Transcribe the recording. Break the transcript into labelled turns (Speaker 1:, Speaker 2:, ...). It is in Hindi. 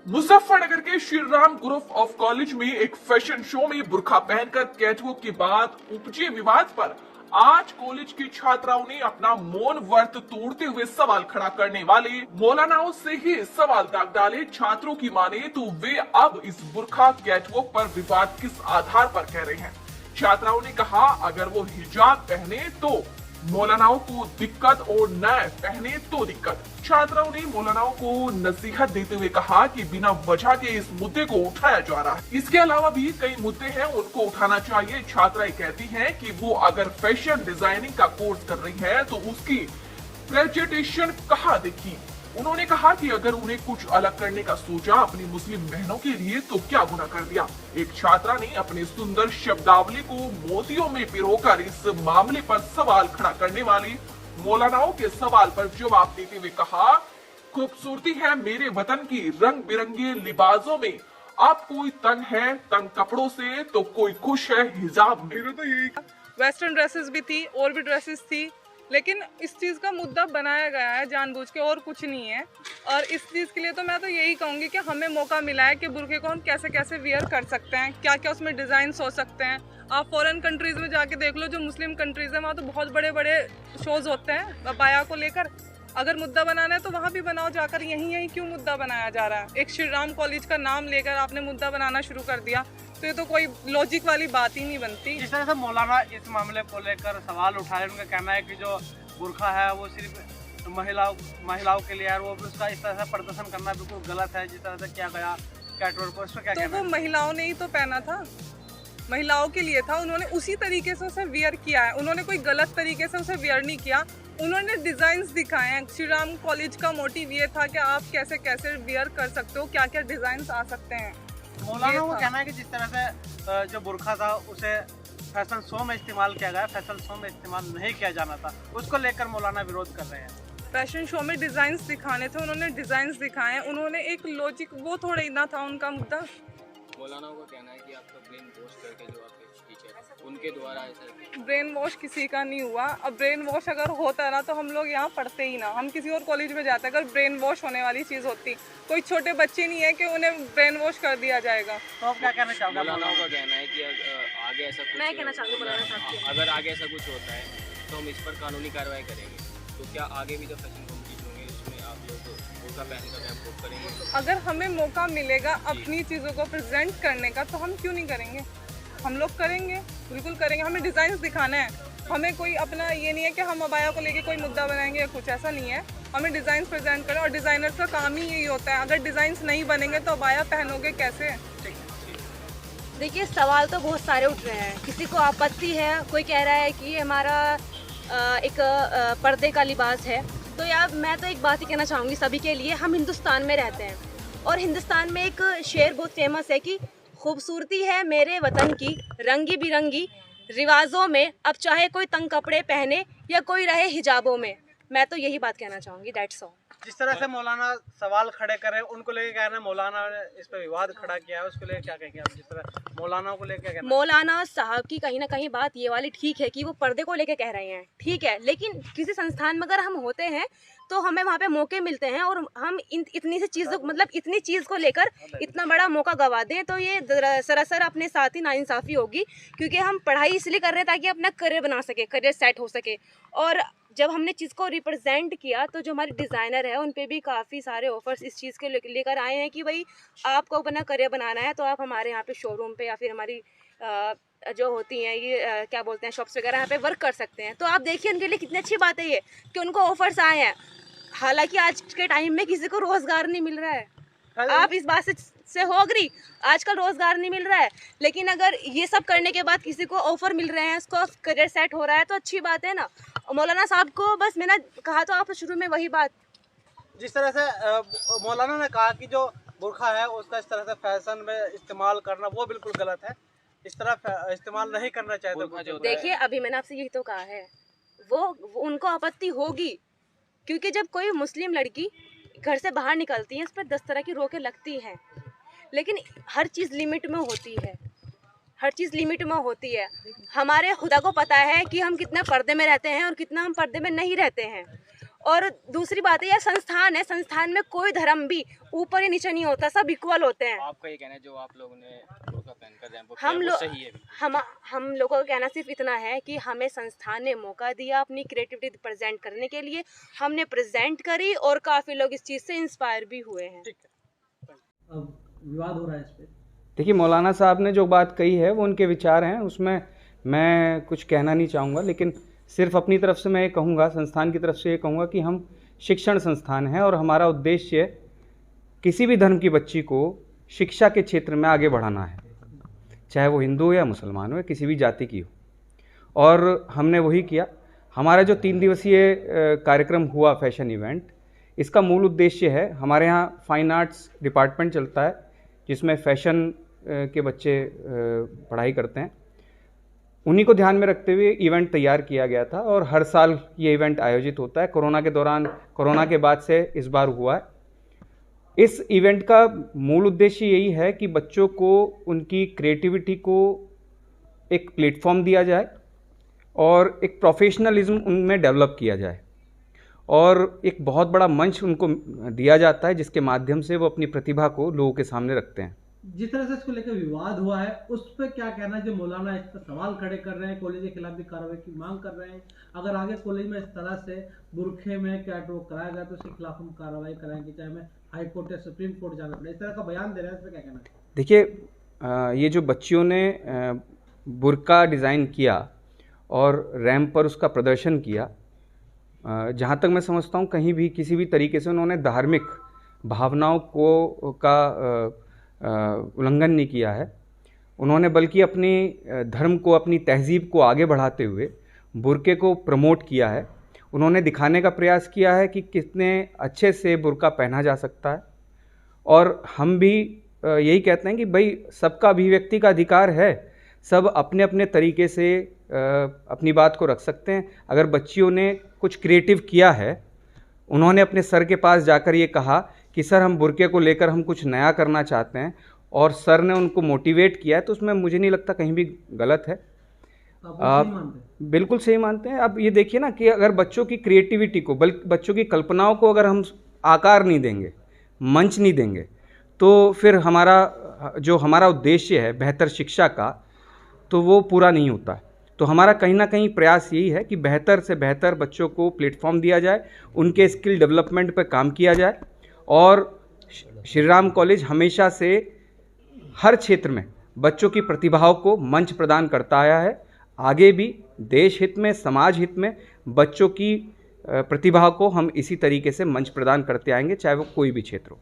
Speaker 1: मुजफ्फरनगर के Shri Ram group of college में एक फैशन शो में बुर्का पहनकर कैटवॉक के बाद उपजे विवाद पर आज कॉलेज की छात्राओं ने अपना मौन व्रत तोड़ते हुए सवाल खड़ा करने वाले मौलानाओं से ही सवाल दाग डाले। छात्रों की माने तो वे अब इस बुर्का कैटवॉक पर विवाद किस आधार पर कह रहे हैं। छात्राओं ने कहा अगर वो हिजाब पहने तो मौलानाओं को दिक्कत और न पहने तो दिक्कत। छात्राओं ने मौलानाओं को नसीहत देते हुए कहा कि बिना वजह के इस मुद्दे को उठाया जा रहा है। इसके अलावा भी कई मुद्दे हैं उनको उठाना चाहिए। छात्राएं कहती हैं कि वो अगर फैशन डिजाइनिंग का कोर्स कर रही है तो उसकी प्रेजेंटेशन कहाँ देखी। उन्होंने कहा कि अगर उन्हें कुछ अलग करने का सोचा अपनी मुस्लिम बहनों के लिए तो क्या गुनाह कर दिया। एक छात्रा ने अपनी सुंदर शब्दावली को मोतियों में पिरोकर इस मामले पर सवाल खड़ा करने वाली मौलानाओं के सवाल पर जवाब देते हुए कहा, खूबसूरती है मेरे वतन की रंग बिरंगे लिबासों में। अब कोई तंग है तंग कपड़ों से तो कोई खुश है हिजाब में। तो यही
Speaker 2: वेस्टर्न ड्रेसेस भी थी और भी ड्रेसेस थी, लेकिन इस चीज़ का मुद्दा बनाया गया है जानबूझ के और कुछ नहीं है। और इस चीज़ के लिए तो मैं तो यही कहूँगी कि हमें मौका मिला है कि बुर्के को हम कैसे कैसे वियर कर सकते हैं, क्या क्या उसमें डिज़ाइंस हो सकते हैं। आप फॉरेन कंट्रीज़ में जाके देख लो, जो मुस्लिम कंट्रीज़ हैं वहाँ तो बहुत बड़े बड़े शोज़ होते हैं बाया को लेकर। अगर मुद्दा बनाना है तो वहाँ भी बनाओ जाकर, यहीं क्यों मुद्दा बनाया जा रहा है। एक श्री राम कॉलेज का नाम लेकर आपने मुद्दा बनाना शुरू कर दिया तो ये तो कोई लॉजिक वाली बात ही नहीं बनती।
Speaker 3: जिस तरह से मौलाना इस मामले को लेकर सवाल उठाए, उनका कहना है कि जो बुर्का है वो सिर्फ महिलाओं के लिए है, वो उसका इस तरह से प्रदर्शन करना बिल्कुल गलत है जिस तरह से किया गया कैटवॉक को। इसमें क्या
Speaker 2: तो
Speaker 3: कहना है?
Speaker 2: वो महिलाओं ने ही तो पहना था, महिलाओं के लिए था, उन्होंने उसी तरीके से उसे वियर किया है। उन्होंने कोई गलत तरीके से उसे वियर नहीं किया, उन्होंने डिजाइन्स दिखाए हैं। श्री राम कॉलेज का मोटिव ये था कि आप कैसे कैसे वियर कर सकते हो, क्या क्या डिजाइन्स आ सकते हैं।
Speaker 3: मौलाना को कहना है कि जिस तरह से जो बुर्का था उसे फैशन शो में इस्तेमाल किया गया, फैशन शो में इस्तेमाल नहीं किया जाना था, उसको लेकर मौलाना विरोध कर रहे हैं।
Speaker 2: फैशन शो में डिजाइन्स दिखाने थे, उन्होंने डिजाइन्स दिखाए हैं, उन्होंने एक लॉजिक, वो थोड़ा ही ना था उनका मुद्दा।
Speaker 4: मौलाना को कहना है कि आपका ब्रेन वॉश करके जो आपके टीचर उनके द्वारा ऐसा
Speaker 2: ब्रेन वॉश किसी का नहीं हुआ। अब ब्रेन वॉश अगर होता ना तो हम लोग यहाँ पढ़ते ही ना, हम किसी और कॉलेज में जाते। अगर ब्रेन वॉश होने वाली चीज़ होती, कोई छोटे बच्चे नहीं है कि उन्हें ब्रेन वॉश कर दिया जाएगा।
Speaker 3: तो आप क्या कहना चाहोगे?
Speaker 4: मौलानाओं का कहना है कि आगे ऐसा कुछ
Speaker 5: मैं कहना चाहूँगी मौलाना साहब को,
Speaker 4: अगर आगे ऐसा कुछ होता है तो हम इस पर कानूनी कार्रवाई करेंगे। तो क्या आगे भी जो फैशन कॉम्पिटिशन होंगे उसमें आप लोग बुर्का पहनकर कैंप करेंगे?
Speaker 2: अगर हमें मौका मिलेगा अपनी चीज़ों को प्रेजेंट करने का तो हम क्यों नहीं करेंगे, हम लोग करेंगे, बिल्कुल करेंगे। हमें डिज़ाइंस दिखाना है, हमें कोई अपना ये नहीं है कि हम अबाया को लेके कोई मुद्दा बनाएंगे या कुछ, ऐसा नहीं है। हमें डिज़ाइंस प्रेजेंट करें और डिज़ाइनर का काम ही यही होता है। अगर डिज़ाइंस नहीं बनेंगे तो अबाया पहनोगे कैसे?
Speaker 5: देखिए सवाल तो बहुत सारे उठ रहे हैं। किसी को आपत्ति है, कोई कह रहा है कि हमारा एक पर्दे का लिबास है। तो यार मैं तो एक बात ही कहना चाहूँगी सभी के लिए, हम हिंदुस्तान में रहते हैं और हिंदुस्तान में एक शेर बहुत फेमस है कि खूबसूरती है मेरे वतन की रंगी बिरंगी रिवाजों में, अब चाहे कोई तंग कपड़े पहने या कोई रहे हिजाबों में। मैं तो यही बात कहना चाहूँगी, दैट्स ऑल।
Speaker 3: जिस तरह से मौलाना सवाल खड़े करे उनको लेके क्या है, मौलाना ने इस पर विवाद खड़ा किया है, उसको लेके क्या कहेंगे आप? जिस तरह मौलाना को लेके क्या?
Speaker 5: मौलाना साहब की कहीं ना कहीं बात ये वाली ठीक है कि वो पर्दे को लेके कह रहे हैं, ठीक है, लेकिन किसी संस्थान में अगर हम होते हैं तो हमें वहाँ पे मौके मिलते हैं और हम इतनी सी चीज़ों, मतलब इतनी चीज़ को लेकर इतना बड़ा मौका गवा दें तो ये सरासर अपने साथ ही नाइंसाफ़ी होगी। क्योंकि हम पढ़ाई इसलिए कर रहे हैं ताकि अपना करियर बना सके, करियर सेट हो सके। और जब हमने चीज़ को रिप्रेजेंट किया तो जो हमारे डिज़ाइनर है उन पे भी काफ़ी सारे ऑफर्स इस चीज़ के लेकर आए हैं कि भाई आपको अपना करियर बनाना है तो आप हमारे यहाँ पे शोरूम पे या फिर हमारी जो होती हैं ये क्या बोलते हैं शॉप्स वगैरह यहाँ पे वर्क कर सकते हैं। तो आप देखिए उनके लिए कितनी अच्छी बात है ये कि उनको ऑफर्स आए हैं। हालांकि आज के टाइम में किसी को रोज़गार नहीं मिल रहा है, आप इस बात से हो अग्री, आजकल रोज़गार नहीं मिल रहा है। लेकिन अगर ये सब करने के बाद किसी को ऑफ़र मिल रहे हैं, उसको करियर सेट हो रहा है तो अच्छी बात है ना। मौलाना साहब को बस मैंने कहा तो आप शुरू में वही बात,
Speaker 3: जिस तरह से मौलाना ने कहा कि जो बुर्का है उसका इस तरह से फैशन में इस्तेमाल करना वो बिल्कुल गलत है, इस तरह इस्तेमाल नहीं करना चाहिए।
Speaker 5: देखिए अभी मैंने आपसे यही तो कहा है, वो उनको आपत्ति होगी क्योंकि जब कोई मुस्लिम लड़की घर से बाहर निकलती है उस पर 10 तरह की रोकें लगती हैं, लेकिन हर चीज़ लिमिट में होती है, हर चीज़ लिमिट में होती है। हमारे खुदा को पता है कि हम कितना पर्दे में रहते हैं और कितना हम पर्दे में नहीं रहते हैं। और दूसरी बात है, यह संस्थान है, संस्थान में कोई धर्म भी ऊपर या नीचे नहीं होता, सब इक्वल होते हैं।
Speaker 4: आपका ये कहना है जो आप लोगों ने बुर्का पहनकर रैंप वॉक
Speaker 5: हम
Speaker 4: किया, वो
Speaker 5: लोग
Speaker 4: सही है भी?
Speaker 5: हम लोगों का कहना सिर्फ इतना है कि हमें संस्थान ने मौका दिया अपनी क्रिएटिविटी प्रेजेंट करने के लिए, हमने प्रेजेंट करी और काफ़ी लोग इस चीज़ से इंस्पायर भी हुए हैं।
Speaker 3: अब विवाद हो रहा है इस पे।
Speaker 6: देखिए, मौलाना साहब ने जो बात कही है वो उनके विचार हैं, उसमें मैं कुछ कहना नहीं चाहूँगा, लेकिन सिर्फ अपनी तरफ से मैं ये कहूँगा, संस्थान की तरफ से ये कहूँगा कि हम शिक्षण संस्थान हैं और हमारा उद्देश्य किसी भी धर्म की बच्ची को शिक्षा के क्षेत्र में आगे बढ़ाना है, चाहे वो हिंदू हो या मुसलमान हो या किसी भी जाति की हो। और हमने वही किया। हमारा जो 3 दिवसीय कार्यक्रम हुआ फैशन इवेंट, इसका मूल उद्देश्य है, हमारे यहाँ फाइन आर्ट्स डिपार्टमेंट चलता है जिसमें फैशन के बच्चे पढ़ाई करते हैं, उन्हीं को ध्यान में रखते हुए इवेंट तैयार किया गया था और हर साल ये इवेंट आयोजित होता है। कोरोना के दौरान, कोरोना के बाद से इस बार हुआ है। इस इवेंट का मूल उद्देश्य यही है कि बच्चों को उनकी क्रिएटिविटी को एक प्लेटफॉर्म दिया जाए और एक प्रोफेशनलिज्म उनमें डेवलप किया जाए और एक बहुत बड़ा मंच उनको दिया जाता है जिसके माध्यम से वो अपनी प्रतिभा को लोगों के सामने रखते हैं।
Speaker 3: जिस तरह से इसको लेकर विवाद हुआ है उस पर क्या कहना है? जो मौलाना इस पर सवाल खड़े कर रहे हैं, कॉलेज के खिलाफ भी कार्रवाई की मांग कर रहे हैं, अगर आगे कॉलेज में इस तरह से बुरखे में कैटवॉक कराया गया तो उसके खिलाफ हम कार्रवाई कराएंगे, चाहे हमें हाई कोर्ट या सुप्रीम कोर्ट जाना पड़े, इस तरह का बयान दे रहे हैं, इस पर क्या कहना है?
Speaker 6: देखिए, ये जो बच्चियों ने बुर्का डिज़ाइन किया और रैंप पर उसका प्रदर्शन किया, जहाँ तक मैं समझता हूँ कहीं भी किसी भी तरीके से उन्होंने धार्मिक भावनाओं का उल्लंघन नहीं किया है। उन्होंने बल्कि अपनी धर्म को, अपनी तहजीब को आगे बढ़ाते हुए बुर्के को प्रमोट किया है। उन्होंने दिखाने का प्रयास किया है कि कितने अच्छे से बुर्का पहना जा सकता है और हम भी यही कहते हैं कि भाई सबका अभिव्यक्ति का अधिकार है, सब अपने अपने तरीके से अपनी बात को रख सकते हैं। अगर बच्चियों ने कुछ क्रिएटिव किया है, उन्होंने अपने सर के पास जाकर ये कहा कि सर हम बुर्के को लेकर हम कुछ नया करना चाहते हैं और सर ने उनको मोटिवेट किया है, तो उसमें मुझे नहीं लगता कहीं भी गलत है।
Speaker 3: आप
Speaker 6: बिल्कुल सही मानते हैं। अब ये देखिए ना कि अगर बच्चों की क्रिएटिविटी को, बल्कि बच्चों की कल्पनाओं को अगर हम आकार नहीं देंगे, मंच नहीं देंगे, तो फिर हमारा उद्देश्य है बेहतर शिक्षा का, तो वो पूरा नहीं होता। तो हमारा कहीं ना कहीं प्रयास यही है कि बेहतर से बेहतर बच्चों को प्लेटफॉर्म दिया जाए, उनके स्किल डेवलपमेंट पर काम किया जाए और श्री राम कॉलेज हमेशा से हर क्षेत्र में बच्चों की प्रतिभाओं को मंच प्रदान करता आया है। आगे भी देश हित में, समाज हित में बच्चों की प्रतिभा को हम इसी तरीके से मंच प्रदान करते आएंगे, चाहे वो कोई भी क्षेत्र हो।